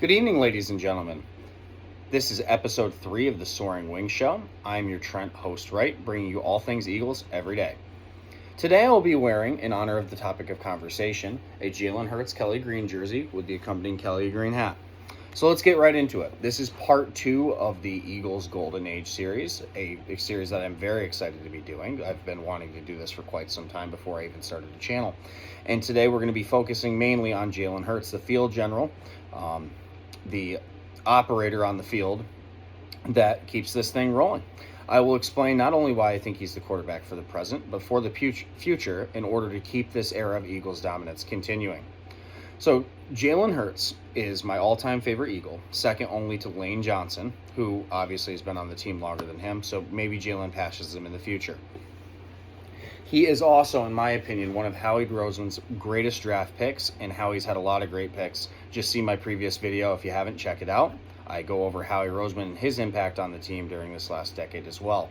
Good evening, ladies and gentlemen. This is episode 3 of the Soaring Wing Show. I'm your Trent host, Wright, bringing you all things Eagles every day. Today I will be wearing, in honor of the topic of conversation, a Jalen Hurts Kelly Green jersey with the accompanying Kelly Green hat. So let's get right into it. This is part 2 of the Eagles Golden Age series, a series that I'm very excited to be doing. I've been wanting to do this for quite some time before I even started the channel. And today we're going to be focusing mainly on Jalen Hurts, the field general, the operator on the field that keeps this thing rolling. I will explain not only why I think he's the quarterback for the present, but for the future in order to keep this era of Eagles dominance continuing. So Jalen Hurts is my all-time favorite Eagle, second only to Lane Johnson, who obviously has been on the team longer than him, so maybe Jalen passes him in the future. He is also, in my opinion, one of Howie Roseman's greatest draft picks, and Howie's had a lot of great picks. Just see my previous video if you haven't, check it out. I go over Howie Roseman and his impact on the team during this last decade as well.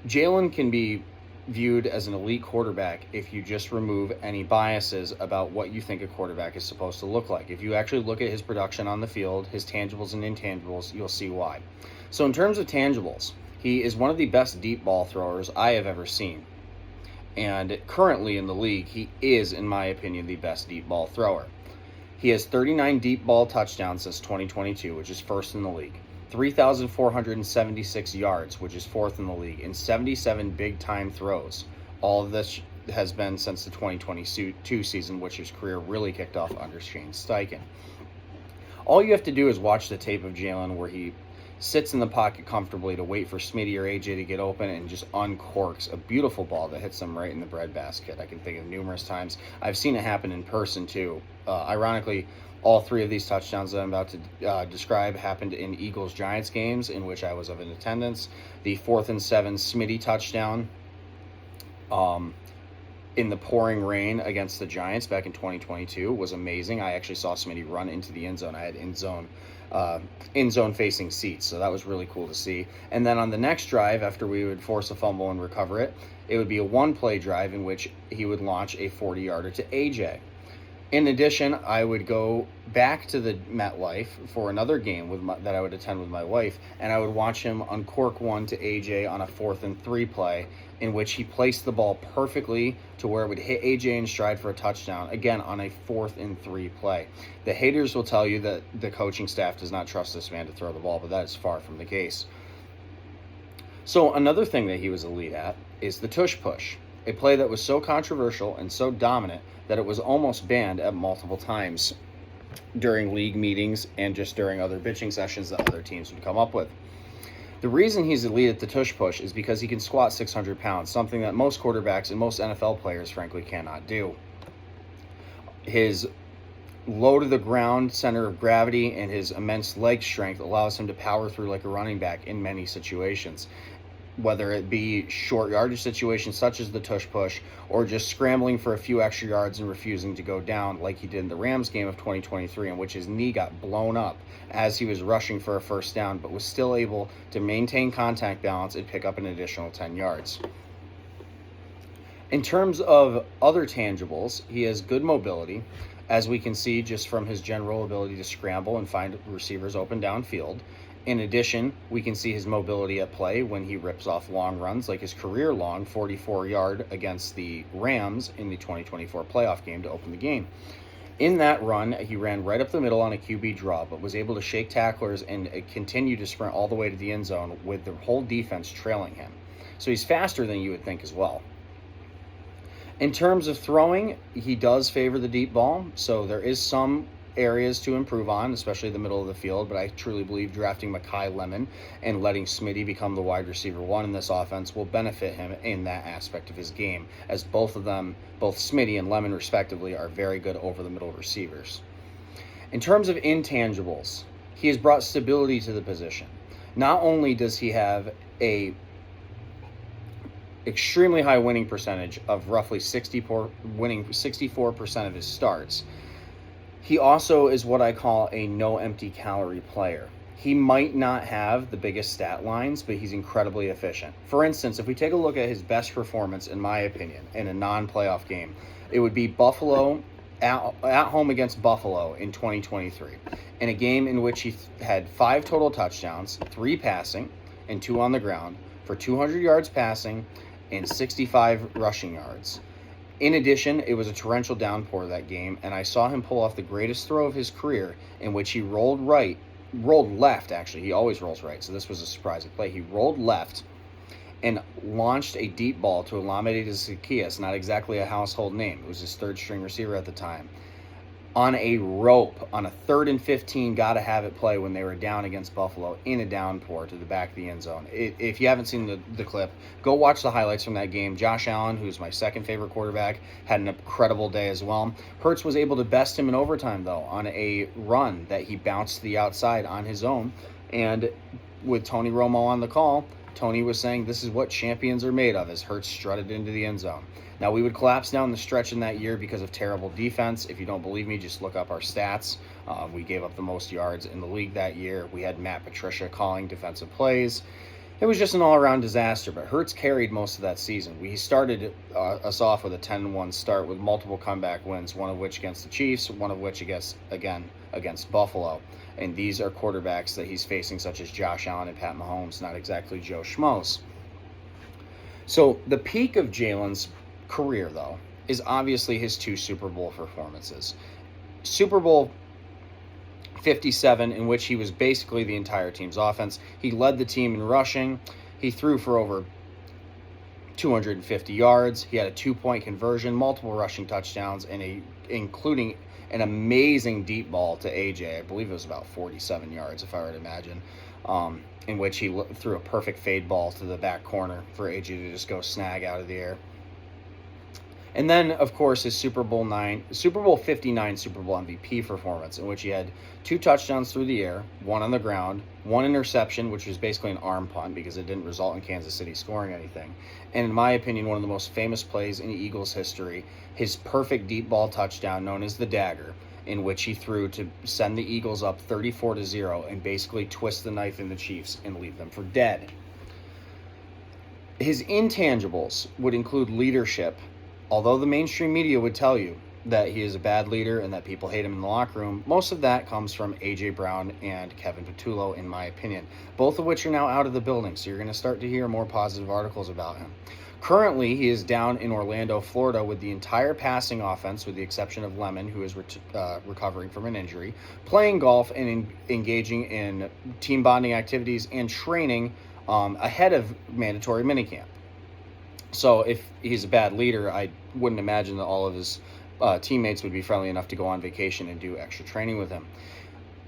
Jalen can be viewed as an elite quarterback if you just remove any biases about what you think a quarterback is supposed to look like. If you actually look at his production on the field, his tangibles and intangibles, you'll see why. So in terms of tangibles, he is one of the best deep ball throwers I have ever seen. And currently in the league, he is, in my opinion, the best deep ball thrower. He has 39 deep ball touchdowns since 2022, which is first in the league. 3,476 yards, which is fourth in the league, and 77 big-time throws. All of this has been since the 2022 season, which his career really kicked off under Shane Steichen. All you have to do is watch the tape of Jalen where he sits in the pocket comfortably to wait for Smitty or AJ to get open and just uncorks a beautiful ball that hits them right in the breadbasket. I can think of numerous times. I've seen it happen in person too. Ironically, all three of these touchdowns that I'm about to describe happened in Eagles-Giants games in which I was in attendance. The 4th and 7 Smitty touchdown in the pouring rain against the Giants back in 2022 was amazing. I actually saw Smitty run into the end zone. I had in-zone facing seats, so that was really cool to see. And then on the next drive, after we would force a fumble and recover it, it would be a one-play drive in which he would launch a 40-yarder to AJ. In addition, I would go back to the MetLife for another game that I would attend with my wife, and I would watch him uncork one to AJ on a 4th and 3 play, in which he placed the ball perfectly to where it would hit AJ in stride for a touchdown, again on a 4th and 3 play. The haters will tell you that the coaching staff does not trust this man to throw the ball, but that is far from the case. So another thing that he was elite at is the tush push, a play that was so controversial and so dominant that it was almost banned at multiple times during league meetings and just during other bitching sessions that other teams would come up with. The reason he's elite at the tush push is because he can squat 600 pounds, something that most quarterbacks and most NFL players, frankly, cannot do. His low to the ground center of gravity and his immense leg strength allows him to power through like a running back in many situations, whether it be short yardage situations such as the tush push or just scrambling for a few extra yards and refusing to go down like he did in the Rams game of 2023, in which his knee got blown up as he was rushing for a first down, but was still able to maintain contact balance and pick up an additional 10 yards. In terms of other tangibles, he has good mobility, as we can see just from his general ability to scramble and find receivers open downfield. In addition, we can see his mobility at play when he rips off long runs, like his career-long 44-yard against the Rams in the 2024 playoff game to open the game. In that run, he ran right up the middle on a QB draw, but was able to shake tacklers and continue to sprint all the way to the end zone with the whole defense trailing him. So he's faster than you would think as well. In terms of throwing, he does favor the deep ball, so there is some areas to improve on, especially the middle of the field, but I truly believe drafting Mekhi Lemon and letting Smitty become the wide receiver one in this offense will benefit him in that aspect of his game, as both Smitty and Lemon respectively are very good over the middle receivers. In terms of intangibles, he has brought stability to the position. Not only does he have a extremely high winning percentage of roughly 64% of his starts, he also is what I call a no empty calorie player. He might not have the biggest stat lines, but he's incredibly efficient. For instance, if we take a look at his best performance, in my opinion, in a non-playoff game, it would be Buffalo at home against Buffalo in 2023, in a game in which he had 5 total touchdowns, 3 passing, and 2 on the ground, for 200 yards passing and 65 rushing yards. In addition, it was a torrential downpour that game, and I saw him pull off the greatest throw of his career, in which he rolled left, actually. He always rolls right, so this was a surprising play. He rolled left and launched a deep ball to Olamide Zaccheaus, not exactly a household name. It was his third-string receiver at the time. On a rope, on a 3rd and 15, gotta have it play when they were down against Buffalo in a downpour to the back of the end zone. If you haven't seen the clip, go watch the highlights from that game. Josh Allen, who's my second favorite quarterback, had an incredible day as well. Hurts was able to best him in overtime, though, on a run that he bounced to the outside on his own. And with Tony Romo on the call, Tony was saying this is what champions are made of, as Hurts strutted into the end zone. Now, we would collapse down the stretch in that year because of terrible defense. If you don't believe me, just look up our stats. We gave up the most yards in the league that year. We had Matt Patricia calling defensive plays. It was just an all-around disaster, but Hurts carried most of that season. We started us off with a 10-1 start with multiple comeback wins, one of which against the Chiefs, one of which against Buffalo. And these are quarterbacks that he's facing, such as Josh Allen and Pat Mahomes, not exactly Joe Schmoes. So the peak of Jalen's career, though, is obviously his 2 Super Bowl performances. Super Bowl 57, in which he was basically the entire team's offense. He led the team in rushing. He threw for over 250 yards. He had a 2-point conversion, multiple rushing touchdowns, and including an amazing deep ball to AJ. I believe it was about 47 yards, if I were to imagine, in which he threw a perfect fade ball to the back corner for AJ to just go snag out of the air. And then, of course, his Super Bowl 59 Super Bowl MVP performance, in which he had 2 touchdowns through the air, 1 on the ground, 1 interception, which was basically an arm punt because it didn't result in Kansas City scoring anything. And in my opinion, one of the most famous plays in Eagles history, his perfect deep ball touchdown known as the dagger, in which he threw to send the Eagles up 34-0 and basically twist the knife in the Chiefs and leave them for dead. His intangibles would include leadership. Although the mainstream media would tell you that he is a bad leader and that people hate him in the locker room, most of that comes from A.J. Brown and Kevin Patullo, in my opinion, both of which are now out of the building, so you're going to start to hear more positive articles about him. Currently, he is down in Orlando, Florida, with the entire passing offense, with the exception of Lemon, who is recovering from an injury, playing golf and engaging in team bonding activities and training ahead of mandatory minicamp. So if he's a bad leader, I wouldn't imagine that all of his teammates would be friendly enough to go on vacation and do extra training with him.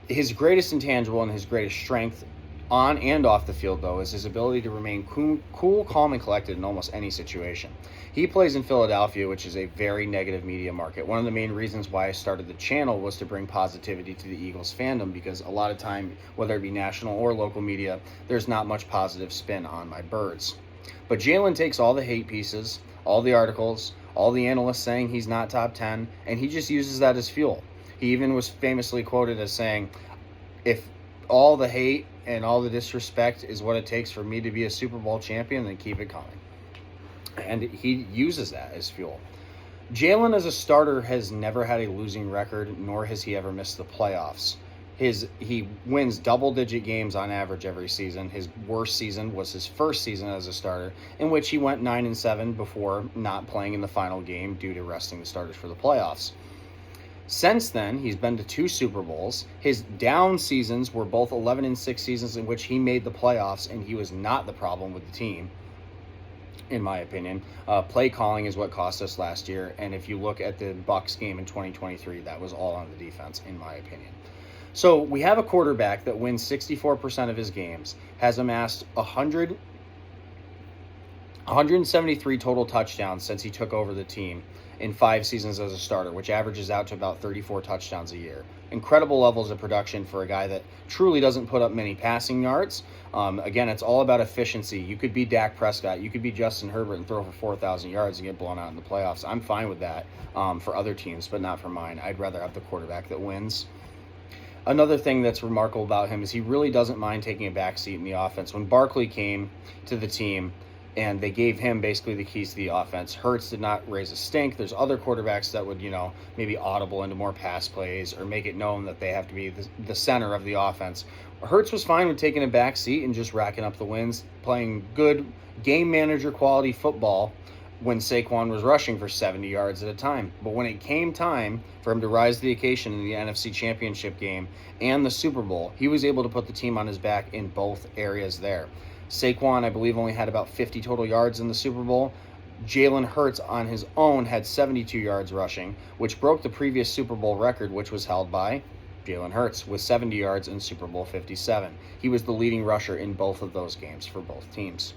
His greatest intangible and his greatest strength on and off the field, though, is his ability to remain cool, calm, and collected in almost any situation. He plays in Philadelphia, which is a very negative media market. One of the main reasons why I started the channel was to bring positivity to the Eagles fandom, because a lot of time, whether it be national or local media, there's not much positive spin on my birds. But Jalen takes all the hate pieces, all the articles, all the analysts saying he's not top 10, and he just uses that as fuel. He even was famously quoted as saying, if all the hate and all the disrespect is what it takes for me to be a Super Bowl champion, then keep it coming. And he uses that as fuel. Jalen as a starter has never had a losing record, nor has he ever missed the playoffs. He wins double-digit games on average every season. His worst season was his first season as a starter, in which he went 9-7 before not playing in the final game due to resting the starters for the playoffs. Since then, he's been to 2 Super Bowls. His down seasons were both 11-6 seasons in which he made the playoffs, and he was not the problem with the team, in my opinion. Play calling is what cost us last year, and if you look at the Bucs game in 2023, that was all on the defense, in my opinion. So we have a quarterback that wins 64% of his games, has amassed 173 total touchdowns since he took over the team in 5 seasons as a starter, which averages out to about 34 touchdowns a year. Incredible levels of production for a guy that truly doesn't put up many passing yards. Again, it's all about efficiency. You could be Dak Prescott, you could be Justin Herbert and throw for 4,000 yards and get blown out in the playoffs. I'm fine with that for other teams, but not for mine. I'd rather have the quarterback that wins. Another thing that's remarkable about him is he really doesn't mind taking a back seat in the offense. When Barkley came to the team and they gave him basically the keys to the offense. Hurts did not raise a stink. There's other quarterbacks that would, maybe audible into more pass plays or make it known that they have to be the center of the offense. Hurts was fine with taking a back seat and just racking up the wins, playing good game manager quality football when Saquon was rushing for 70 yards at a time. But when it came time for him to rise to the occasion in the NFC Championship game and the Super Bowl, he was able to put the team on his back in both areas there. Saquon, I believe, only had about 50 total yards in the Super Bowl. Jalen Hurts on his own had 72 yards rushing, which broke the previous Super Bowl record, which was held by Jalen Hurts with 70 yards in Super Bowl 57. He was the leading rusher in both of those games for both teams.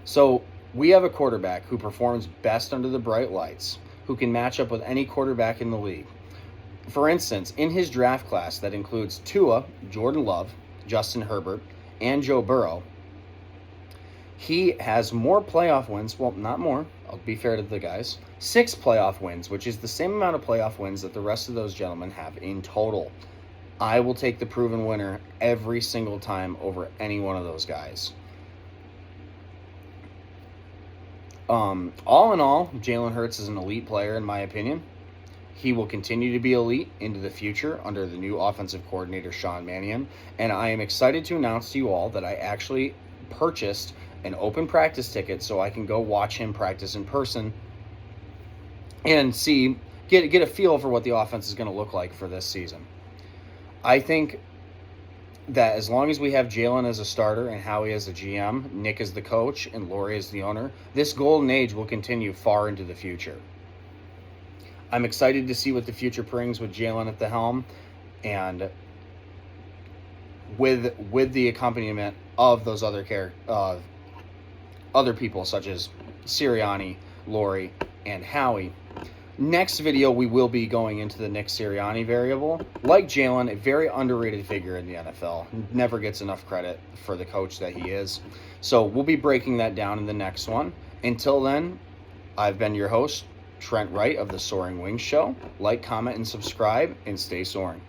So we have a quarterback who performs best under the bright lights, who can match up with any quarterback in the league. For instance, in his draft class that includes Tua, Jordan Love, Justin Herbert, and Joe Burrow, he has more playoff wins. Well, not more. I'll be fair to the guys. 6 playoff wins, which is the same amount of playoff wins that the rest of those gentlemen have in total. I will take the proven winner every single time over any one of those guys. All in all, Jalen Hurts is an elite player in my opinion. He will continue to be elite into the future under the new offensive coordinator, Sean Mannion. And I am excited to announce to you all that I actually purchased an open practice ticket so I can go watch him practice in person and get a feel for what the offense is going to look like for this season. I think that as long as we have Jalen as a starter and Howie as a GM, Nick as the coach, and Lori as the owner, this golden age will continue far into the future. I'm excited to see what the future brings with Jalen at the helm and with the accompaniment of those other people such as Sirianni, Lori, and Howie. Next video, we will be going into the Nick Sirianni variable. Like Jalen, a very underrated figure in the NFL. Never gets enough credit for the coach that he is. So we'll be breaking that down in the next one. Until then, I've been your host, Trent Wright of the Soaring Wings Show. Like, comment, and subscribe, and stay soaring.